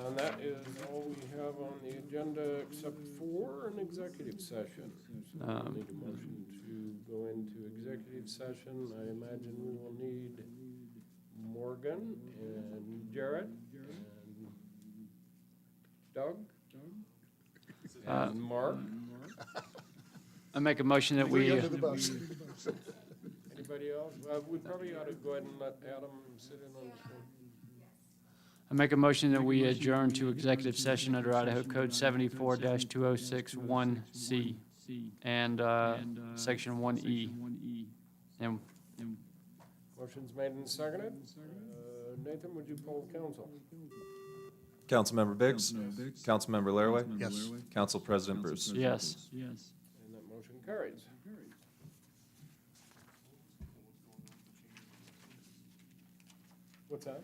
And that is all we have on the agenda except for an executive session. So we'll need a motion to go into executive session. I imagine we will need Morgan and Jared and Doug and Mark. I make a motion that we, Under the bus. Anybody else? We probably ought to go ahead and let Adam sit in on this one. I make a motion that we adjourn to executive session under Idaho Code 74-2061C and Section 1E. And Motion's made and seconded. Nathan, would you poll the council? Councilmember Biggs? Councilmember Laraway? Yes. Council President Bruce? yes. And that motion carries. What's that?